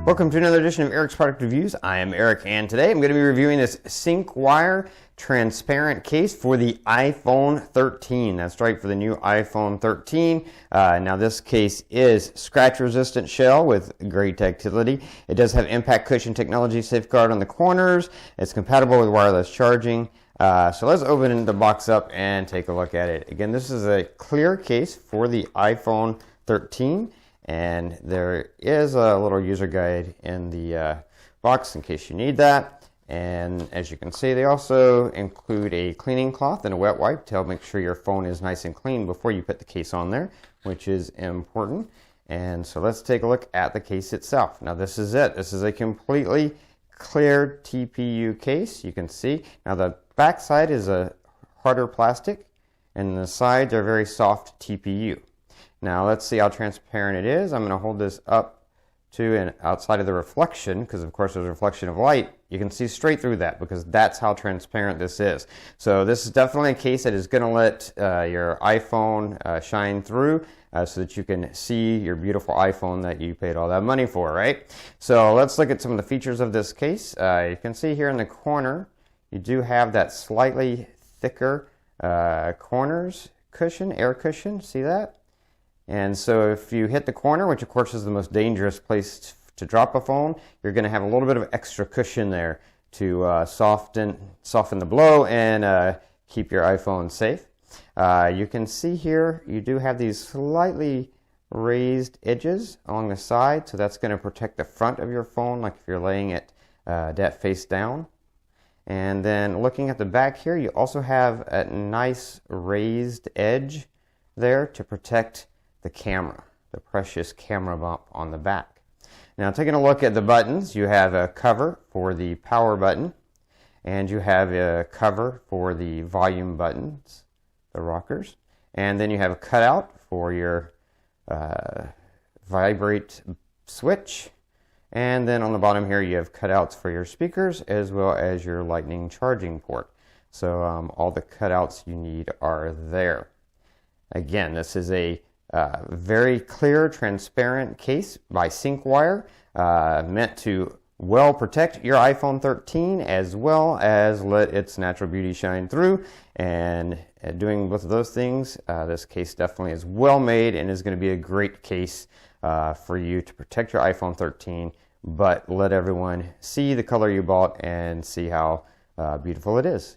Welcome to another edition of Eric's Product Reviews. I am Eric, and today I'm going to be reviewing this Syncwire transparent case for the iPhone 13. That's right, for the new iPhone 13. Now this case is scratch-resistant shell with great tactility. It does have impact cushion technology safeguard on the corners. It's compatible with wireless charging. So let's open the box up and take a look at it. Again, this is a clear case for the iPhone 13. And there is a little user guide in the box in case you need that. And as you can see, they also include a cleaning cloth and a wet wipe to help make sure your phone is nice and clean before you put the case on there, which is important. And so let's take a look at the case itself. Now this is it. This is a completely clear TPU case. You can see. Now the back side is a harder plastic and the sides are very soft TPU. Now let's see how transparent it is. I'm going to hold this up to and outside of the reflection, because of course there's a reflection of light. You can see straight through that because that's how transparent this is. So this is definitely a case that is going to let your iPhone shine through so that you can see your beautiful iPhone that you paid all that money for, right? So let's look at some of the features of this case. You can see here in the corner you do have that slightly thicker corners cushion, air cushion. See that? And so if you hit the corner, which of course is the most dangerous place to drop a phone, you're going to have a little bit of extra cushion there to soften the blow and keep your iPhone safe. You can see here you do have these slightly raised edges along the side, so that's going to protect the front of your phone, like if you're laying it that face down. And then looking at the back here, you also have a nice raised edge there to protect the camera, the precious camera bump on the back. Now taking a look at the buttons, you have a cover for the power button and you have a cover for the volume buttons, the rockers, and then you have a cutout for your vibrate switch, and then on the bottom here you have cutouts for your speakers as well as your lightning charging port. So all the cutouts you need are there. Again, this is a very clear, transparent case by Syncwire, meant to well protect your iPhone 13 as well as let its natural beauty shine through. And doing both of those things, this case definitely is well made and is going to be a great case for you to protect your iPhone 13, but let everyone see the color you bought and see how beautiful it is.